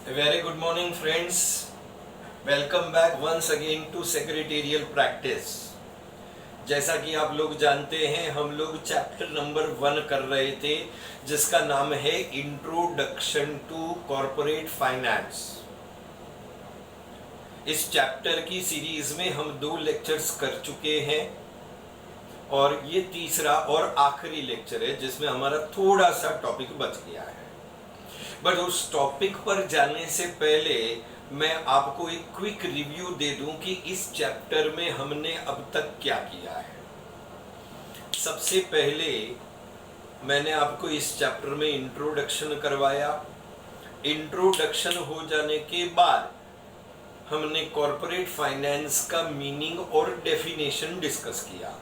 A very good morning, friends. Welcome back once again to secretarial practice. जैसा कि आप लोग जानते हैं, हम लोग चैप्टर नंबर 1 कर रहे थे, जिसका नाम है इंट्रोडक्शन टू कॉर्पोरेट फाइनेंस। इस चैप्टर की सीरीज में हम 2 लेक्चर्स कर चुके हैं और ये तीसरा और आखिरी लेक्चर है जिसमें हमारा थोड़ा सा टॉपिक बच गया है। बट उस टॉपिक पर जाने से पहले मैं आपको एक क्विक रिव्यू दे दूं कि इस चैप्टर में हमने अब तक क्या किया है। सबसे पहले मैंने आपको इस चैप्टर में इंट्रोडक्शन करवाया। इंट्रोडक्शन हो जाने के बाद हमने कॉर्पोरेट फाइनेंस का मीनिंग और डेफिनेशन डिस्कस किया।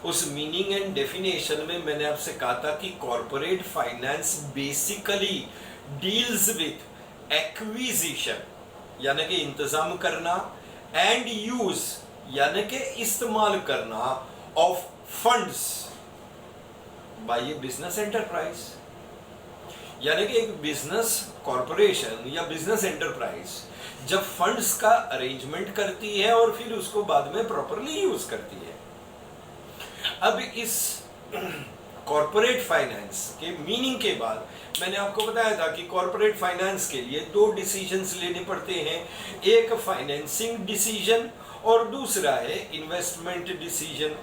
उस मीनिंग एंड डेफिनेशन में मैंने आपसे कहा था कि corporate finance basically deals with acquisition यानी कि इंतजाम करना एंड यूज यानी कि इस्तेमाल करना of funds by a business enterprise. यानी कि एक बिजनेस कॉर्पोरेशन या बिजनेस एंटरप्राइज जब फंड्स का अरेंजमेंट करती है और फिर उसको बाद में प्रॉपरली यूज करती है। अब इस कॉर्पोरेट फाइनेंस के मीनिंग के बाद मैंने आपको बताया था कि कॉर्पोरेट फाइनेंस के लिए 2 डिसीजंस लेने पड़ते हैं, एक फाइनेंसिंग डिसीजन और दूसरा है इन्वेस्टमेंट डिसीजन।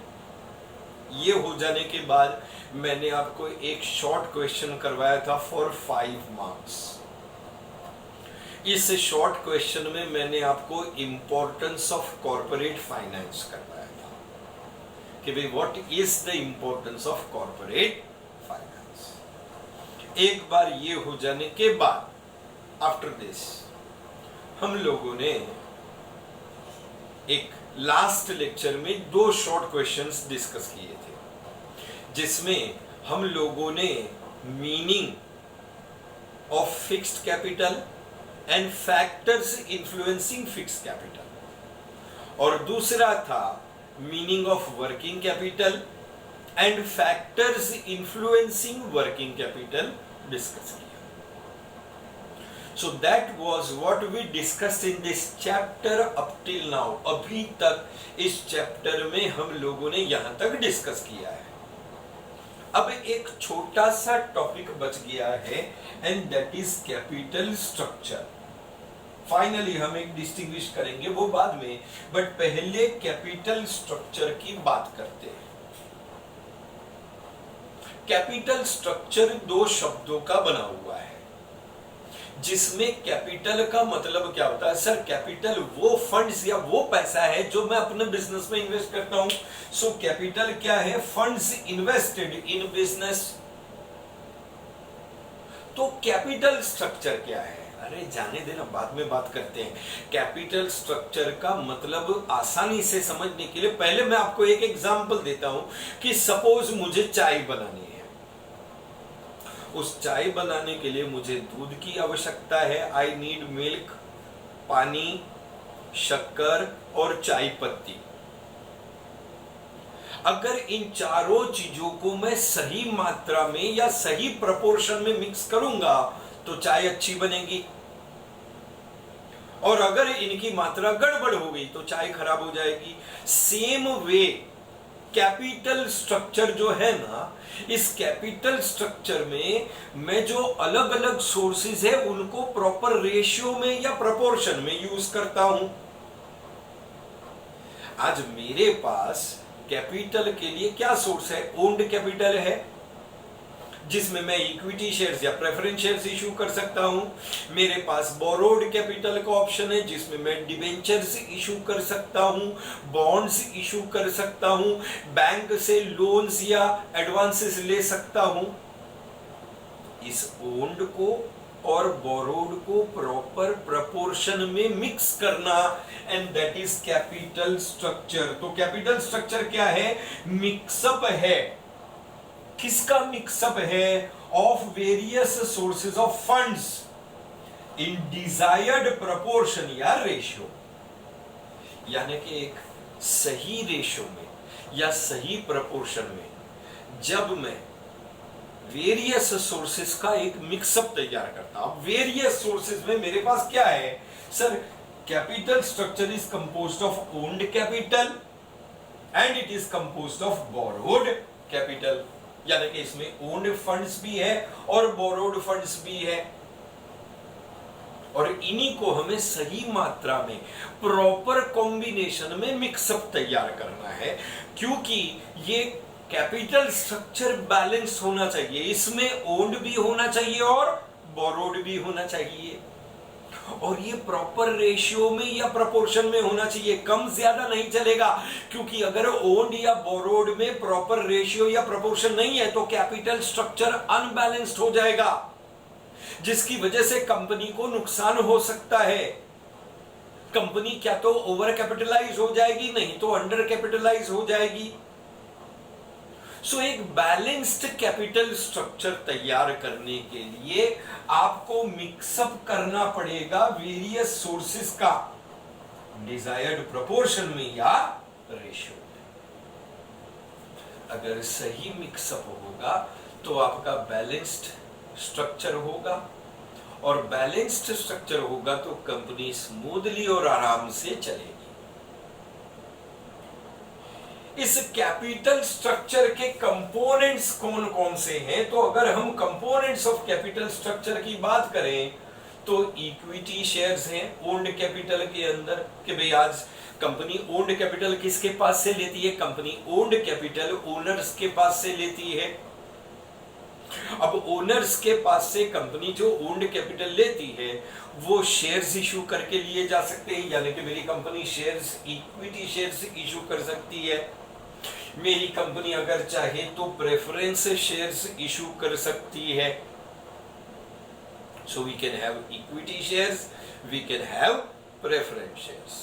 ये हो जाने के बाद मैंने आपको एक शॉर्ट क्वेश्चन करवाया था फॉर 5 मार्क्स। इस शॉर्ट क्वेश्चन में मैंने आपको इंपॉर्टेंस ऑफ कॉर्पोरेट फाइनेंस करवाया कि भाई what is the importance of corporate finance. एक बार ये हो जाने के बाद आफ्टर दिस हम लोगों ने एक लास्ट लेक्चर में 2 शॉर्ट क्वेश्चंस डिस्कस किए थे, जिसमें हम लोगों ने meaning of fixed capital and factors influencing fixed capital और दूसरा था meaning of working capital and factors influencing working capital discuss किया। So that was what we discussed in this chapter up till now. अभी तक इस chapter में हम लोगों ने यहां तक डिस्कस किया है। अब एक छोटा सा टॉपिक बच गया है and that is capital structure. Finally हम एक डिस्टिंग्विश करेंगे वो बाद में, बट पहले कैपिटल स्ट्रक्चर की बात करते हैं। कैपिटल स्ट्रक्चर 2 शब्दों का बना हुआ है, जिसमें कैपिटल का मतलब क्या होता है? सर कैपिटल वो फंड्स या वो पैसा है जो मैं अपने बिजनेस में इन्वेस्ट करता हूं। सो कैपिटल क्या है? Funds invested in business. तो कैपिटल स्ट्रक्चर क्या है? अरे जाने देना, बाद में बात करते हैं। कैपिटल स्ट्रक्चर का मतलब आसानी से समझने के लिए पहले मैं आपको एक एग्जांपल देता हूं कि सपोज मुझे चाय बनानी है। उस चाय बनाने के लिए मुझे दूध की आवश्यकता है। आई नीड मिल्क, पानी, शक्कर और चाय पत्ती। अगर इन चारों चीजों को मैं सही मात्रा में या सही प्रोपोर्शन में मिक्स करूंगा तो चाय अच्छी बनेगी, और अगर इनकी मात्रा गड़बड़ हो गई तो चाय खराब हो जाएगी। सेम वे कैपिटल स्ट्रक्चर जो है ना, इस कैपिटल स्ट्रक्चर में मैं जो अलग अलग सोर्सेज है उनको प्रॉपर रेशियो में या प्रोपोर्शन में यूज करता हूं। आज मेरे पास कैपिटल के लिए क्या सोर्स है? ओन्ड कैपिटल है, जिसमें मैं इक्विटी शेयर्स या प्रेफरेंस शेयर्स इशू कर सकता हूं। मेरे पास बोरोड कैपिटल का ऑप्शन है, जिसमें मैं डिबेंचर्स इशू कर सकता हूं, बॉन्ड्स इशू कर सकता हूं, बैंक से लोन्स या एडवांसेस ले सकता हूं। इस ओन्ड को और बोरोड को प्रॉपर प्रोपोर्शन में मिक्स करना and that is capital structure. तो कैपिटल स्ट्रक्चर क्या है? मिक्सअप है। किसका मिक्सअप है? Of various sources of funds in desired proportion या रेशियो। यानी कि एक सही रेशियो में या सही प्रोपोर्शन में जब मैं वेरियस सोर्सेस का एक मिक्सअप तैयार करता। अब वेरियस सोर्सेस में मेरे पास क्या है sir, capital structure is composed of owned capital and it is composed of borrowed capital, यानी कि इसमें ओन्ड फंड्स भी है और बोरोड फंड्स भी है, और इन्हीं को हमें सही मात्रा में प्रॉपर कॉम्बिनेशन में मिक्सअप तैयार करना है, क्योंकि ये कैपिटल स्ट्रक्चर बैलेंस होना चाहिए, इसमें ओन्ड भी होना चाहिए और बोरोड भी होना चाहिए, और ये प्रॉपर रेशियो में या प्रोपोर्शन में होना चाहिए, कम ज्यादा नहीं चलेगा, क्योंकि अगर ओन्ड या बोरोड में प्रॉपर रेशियो या प्रोपोर्शन नहीं है तो कैपिटल स्ट्रक्चर अनबैलेंस्ड हो जाएगा, जिसकी वजह से कंपनी को नुकसान हो सकता है। कंपनी क्या तो ओवर कैपिटलाइज हो जाएगी, नहीं तो अंडर कैपिटलाइज हो जाएगी। सो एक बैलेंस्ड कैपिटल स्ट्रक्चर तैयार करने के लिए आपको मिक्सअप करना पड़ेगा वेरियस सोर्सेस का डिजायर्ड प्रोपोर्शन में या रेशियो में। अगर सही मिक्सअप होगा तो आपका बैलेंस्ड स्ट्रक्चर होगा, और बैलेंस्ड स्ट्रक्चर होगा तो कंपनी स्मूथली और आराम से चलेगी। इस कैपिटल स्ट्रक्चर के कंपोनेंट्स कौन कौन से हैं, तो अगर हम कंपोनेंट्स ऑफ कैपिटल स्ट्रक्चर की बात करें तो इक्विटी शेयर्स हैं ओन्ड कैपिटल के अंदर, कि भाई आज कंपनी ओन्ड कैपिटल किसके पास से लेती है, कंपनी ओन्ड कैपिटल ओनर्स के पास से लेती है। अब ओनर्स के पास से कंपनी जो ओन्ड कैपिटल लेती है वो शेयर्स इशू करके लिए जा सकते हैं, यानी कि मेरी company shares equity shares issue कर सकती है। मेरी कंपनी अगर चाहे तो प्रेफरेंस शेयर्स इशू कर सकती है। So we can have equity shares, we can have preference shares.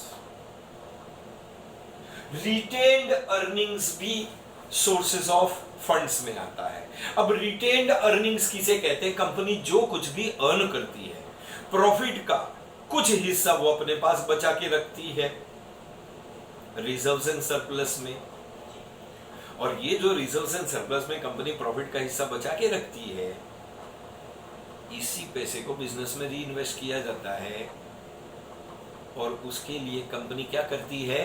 Retained earnings भी सोर्सेज ऑफ फंड्स में आता है। अब रिटेन्ड अर्निंग्स किसे कहते हैं, कंपनी जो कुछ भी अर्न करती है प्रॉफिट का कुछ हिस्सा वो अपने पास बचा के रखती है रिजर्व्स एंड सरप्लस में, और ये जो रिजर्व्स एंड सरप्लस में कंपनी प्रॉफिट का हिस्सा बचा के रखती है, इसी पैसे को बिजनेस में री इन्वेस्ट किया जाता है, और उसके लिए कंपनी क्या करती है,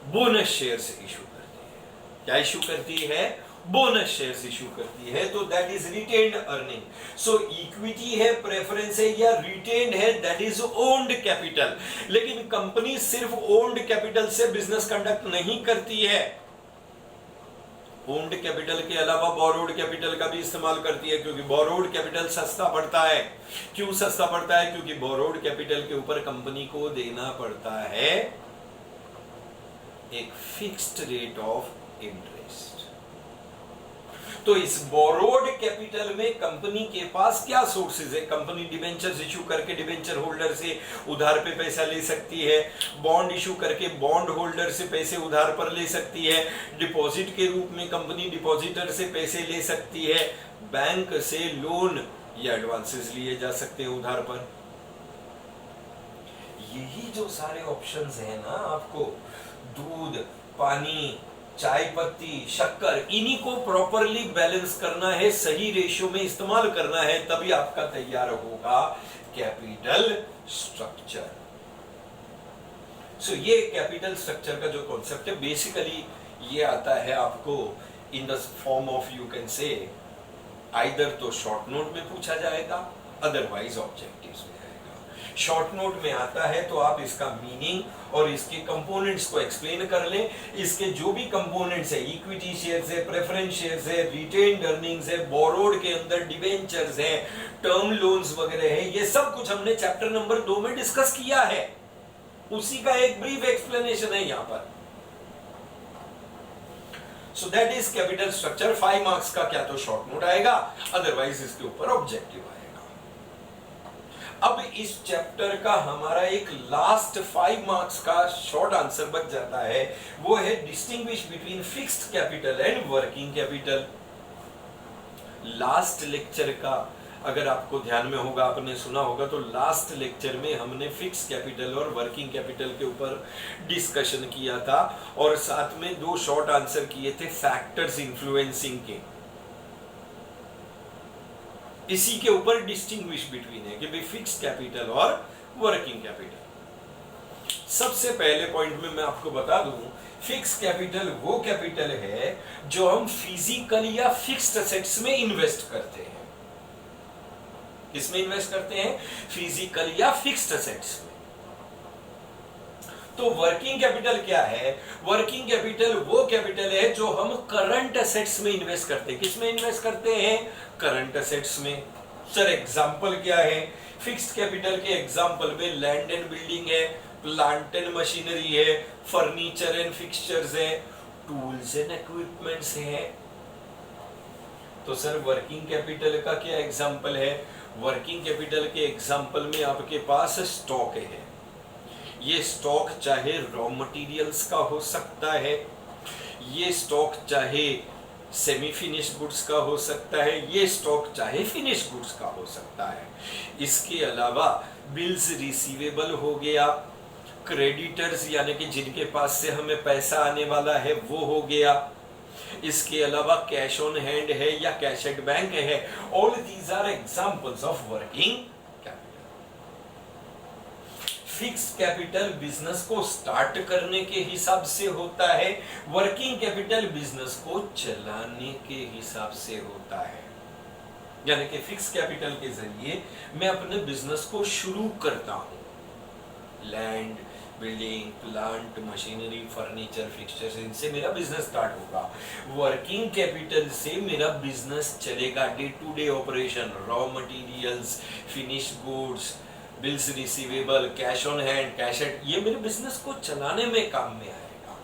बोनस शेयर्स इशू करती है। क्या इशू करती है, बोनस शेयर्स इशू करती है, तो that is retained earning. So equity है, प्रेफरेंस है या रिटेन्ड है, दैट इज ओन्ड कैपिटल। लेकिन कंपनी सिर्फ ओन्ड कैपिटल से बिजनेस कंडक्ट नहीं करती है, ओन्ड कैपिटल के अलावा बोरोड कैपिटल का भी इस्तेमाल करती है, क्योंकि बोरोड कैपिटल सस्ता पड़ता है। क्यों सस्ता पड़ता है, क्योंकि बोरोड कैपिटल के ऊपर कंपनी को देना पड़ता है एक फिक्स्ड रेट ऑफ इंटरेस्ट। तो इस बोरोड कैपिटल में कंपनी के पास क्या सोर्सेज है, कंपनी डिबेंचर्स इशू करके डिबेंचर होल्डर से उधार पे पैसा ले सकती है, बॉन्ड इशू करके बॉन्ड होल्डर से पैसे उधार पर ले सकती है, डिपॉजिट के रूप में कंपनी डिपॉजिटर से पैसे ले सकती है, बैंक से लोन या एडवांसेस लिए जा सकते हैं उधार पर। यही जो सारे ऑप्शंस हैं ना, आपको दूध, पानी, चाय पत्ती, शक्कर, इन्हीं को प्रॉपरली बैलेंस करना है, सही रेशियो में इस्तेमाल करना है, तभी आपका तैयार होगा कैपिटल स्ट्रक्चर। सो ये कैपिटल स्ट्रक्चर का जो कॉन्सेप्ट है बेसिकली ये आता है आपको in the form of, you can say either तो शॉर्ट नोट में पूछा जाएगा, अदरवाइज ऑब्जेक्टिव्स में आएगा। शॉर्ट नोट में आता है तो आप इसका मीनिंग और इसके कंपोनेंट्स को एक्सप्लेन कर लें। इसके जो भी कंपोनेंट्स है, इक्विटी शेयर्स है, प्रेफरेंस शेयर्स है, रिटेन्ड अर्निंग्स है, बोरोड के अंदर डिबेंचर्स है, टर्म लोन्स वगैरह है, ये सब कुछ हमने चैप्टर नंबर 2 में डिस्कस किया है, उसी का एक ब्रीफ एक्सप्लेनेशन है यहां पर। So that is capital structure. 5 marks का क्या तो शॉर्ट नोट आएगा, अदरवाइज इसके ऊपर ऑब्जेक्टिव आएगा। अब इस चैप्टर का हमारा एक लास्ट 5 मार्क्स का शॉर्ट आंसर बच जाता है, वो है distinguish between fixed capital and working capital. Last lecture का अगर आपको ध्यान में होगा, आपने सुना होगा, तो लास्ट लेक्चर में हमने फिक्स्ड कैपिटल और वर्किंग कैपिटल के ऊपर डिस्कशन किया था, और साथ में 2 शॉर्ट आंसर किए थे फैक्टर्स इन्फ्लुएंसिंग के। इसी के ऊपर डिस्टिंग्विश बिटवीन है कि भाई फिक्स्ड कैपिटल और वर्किंग कैपिटल। सबसे पहले पॉइंट में मैं आपको बता दूं, फिक्स कैपिटल वो कैपिटल है जो हम फिजिकल या फिक्स्ड असेट्स में इन्वेस्ट करते हैं। किसमें इन्वेस्ट करते हैं? फिजिकल या फिक्स्ड असेट्स में। तो वर्किंग कैपिटल क्या है? वर्किंग कैपिटल वो कैपिटल है जो हम करंट असेट्स में इन्वेस्ट करते हैं। किसमें इन्वेस्ट करते हैं? करंट असेट्स में। सर एग्जांपल क्या है? फिक्स्ड कैपिटल के एग्जांपल में लैंड एंड बिल्डिंग है, प्लांट एंड मशीनरी है, फर्नीचर एंड फिक्सचर्स है, टूल्स एंड इक्विपमेंट्स है। तो सर वर्किंग कैपिटल का क्या एग्जांपल है? वर्किंग कैपिटल के एग्जांपल में आपके पास स्टॉक है। ये स्टॉक चाहे रॉ मटेरियल्स का हो सकता है, ये स्टॉक चाहे सेमी फिनिश्ड गुड्स का हो सकता है, ये स्टॉक चाहे फिनिश्ड गुड्स का हो सकता है। इसके अलावा बिल्स रिसीवेबल हो गया, क्रेडिटर्स यानी कि जिनके पास से हमें पैसा आने वाला है वो हो गया। इसके अलावा कैश ऑन हैंड है या कैश एट बैंक है। All these are examples of working capital. Fixed capital business को स्टार्ट करने के हिसाब से होता है, वर्किंग कैपिटल बिजनेस को चलाने के हिसाब से होता है। यानी कि फिक्स कैपिटल के जरिए मैं अपने बिजनेस को शुरू करता हूं। Land, building, plant, machinery, furniture, fixtures, इनसे मेरा बिजनेस स्टार्ट होगा। वर्किंग कैपिटल से मेरा बिजनेस चलेगा, day to day operation, raw materials, finished goods, bills receivable, cash on hand, cash at, ये मेरे बिजनेस को चलाने में काम में आएगा।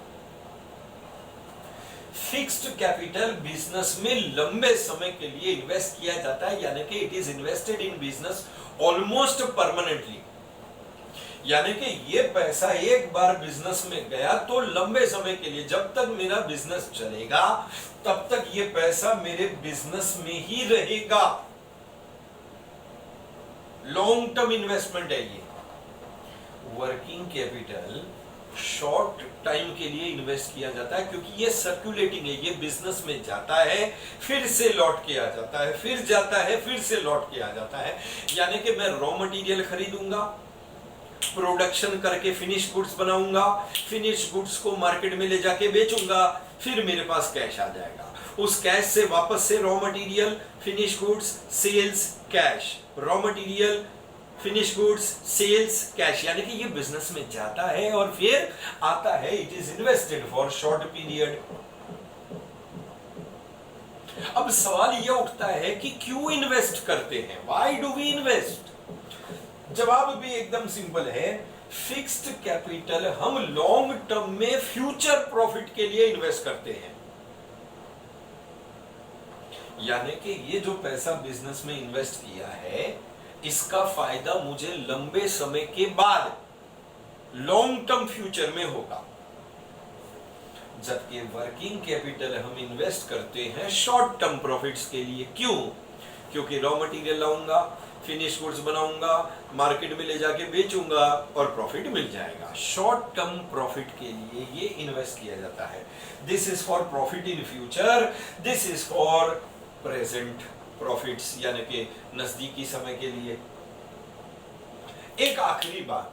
फिक्स्ड कैपिटल बिजनेस में लंबे समय के लिए इन्वेस्ट किया जाता है, यानी कि it is invested in business almost permanently. यानी कि ये पैसा एक बार बिजनेस में गया तो लंबे समय के लिए, जब तक मेरा बिजनेस चलेगा तब तक ये पैसा मेरे बिजनेस में ही रहेगा। लॉन्ग टर्म इन्वेस्टमेंट है ये। वर्किंग कैपिटल शॉर्ट टाइम के लिए इन्वेस्ट किया जाता है क्योंकि ये सर्कुलेटिंग है, ये बिजनेस में जाता है फिर से लौट के आ जाता है, फिर जाता है फिर से लौट के आ जाता है। यानी कि मैं रॉ मटेरियल खरीदूंगा, प्रोडक्शन करके फिनिश गुड्स बनाऊंगा, फिनिश गुड्स को मार्केट में ले जाके बेचूंगा, फिर मेरे पास कैश आ जाएगा। उस कैश से वापस से raw material, finish goods, sales, cash, raw material, finish goods, sales, cash. यानी कि ये बिजनेस में जाता है और फिर आता है। It is invested for short period. अब सवाल यह उठता है कि क्यों इन्वेस्ट करते हैं? Why do we invest? जवाब भी एकदम सिंपल है। फिक्स्ड कैपिटल हम लॉन्ग टर्म में फ्यूचर प्रॉफिट के लिए इन्वेस्ट करते हैं। यानी कि ये जो पैसा बिजनेस में इन्वेस्ट किया है, इसका फायदा मुझे लंबे समय के बाद लॉन्ग टर्म फ्यूचर में होगा। जबकि वर्किंग कैपिटल हम इन्वेस्ट करते हैं शॉर्ट टर्म प्रॉफिट्स के लिए। क्यों? क्योंकि रॉ मटेरियल लाऊंगा, फिनिश गुड्स बनाऊंगा, मार्केट में ले जाके बेचूंगा और प्रॉफिट मिल जाएगा। शॉर्ट टर्म प्रॉफिट के लिए ये इन्वेस्ट किया जाता है। This is for profit in future, this is for present profits, यानी कि नजदीकी समय के लिए। एक आखिरी बात,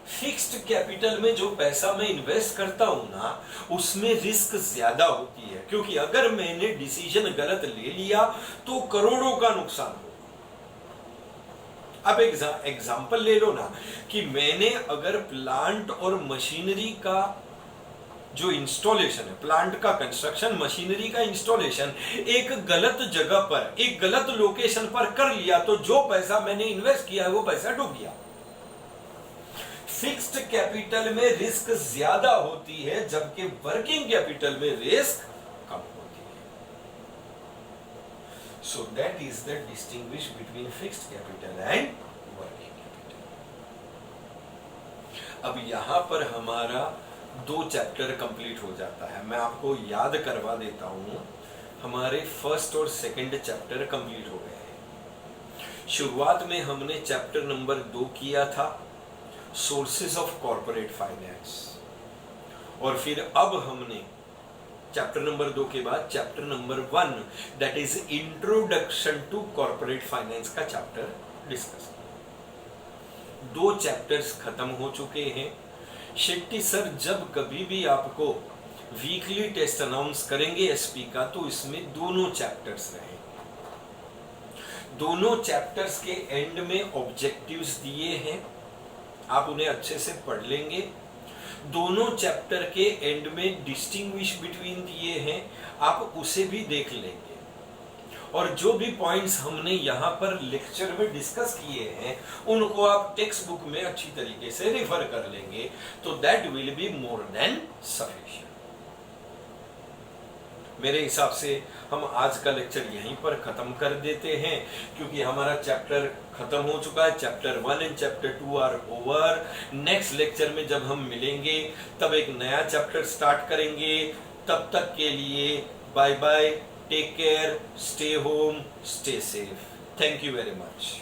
फिक्स्ड कैपिटल में जो पैसा मैं इन्वेस्ट करता हूं ना, उसमें रिस्क ज्यादा होती है, क्योंकि अगर मैंने डिसीजन गलत ले लिया तो करोड़ों का नुकसान होगा। अब एग्जांपल ले लो ना कि मैंने अगर प्लांट और मशीनरी का जो इंस्टॉलेशन है, प्लांट का कंस्ट्रक्शन, मशीनरी का इंस्टॉलेशन एक गलत जगह पर, एक गलत लोकेशन पर कर लिया, तो जो पैसा मैंने इन्वेस्ट किया है वो पैसा डूब गया। फिक्स्ड कैपिटल में रिस्क ज्यादा होती है, जबकि वर्किंग कैपिटल में रिस्क कम होती है। So that is the distinguish between fixed capital and working capital. अब यहां पर हमारा 2 चैप्टर कंप्लीट हो जाता है। मैं आपको याद करवा देता हूं, हमारे फर्स्ट और सेकंड चैप्टर कंप्लीट हो गए हैं। शुरुआत में हमने चैप्टर नंबर 2 किया था, सोर्सेस ऑफ कॉर्पोरेट फाइनेंस, और फिर अब हमने चैप्टर नंबर 2 के बाद chapter number 1 that is introduction to corporate finance का चैप्टर डिस्कस। 2 चैप्टर्स खत्म हो चुके हैं। शेट्टी सर जब कभी भी आपको वीकली टेस्ट अनाउंस करेंगे एसपी का, तो इसमें दोनों चैप्टर्स रहे। दोनों चैप्टर्स के एंड में ऑब्जेक्टिव्स दिए हैं, आप उन्हें अच्छे से पढ़ लेंगे। दोनों चैप्टर के एंड में डिस्टिंग्विश बिटवीन दिए हैं, आप उसे भी देख लेंगे। और जो भी पॉइंट्स हमने यहाँ पर लेक्चर में डिस्कस किए हैं उनको आप टेक्स्ट बुक में अच्छी तरीके से रेफर कर लेंगे, तो that will be more than sufficient. मेरे हिसाब से हम आज का लेक्चर यहीं पर खत्म कर देते हैं, क्योंकि हमारा चैप्टर खत्म हो चुका है। Chapter 1 and chapter 2 are over. Next lecture में जब हम मिलेंगे तब एक नया चैप्टर स्टार्ट करेंगे। तब तक के लिए bye bye, take care, stay home, stay safe. Thank you very much.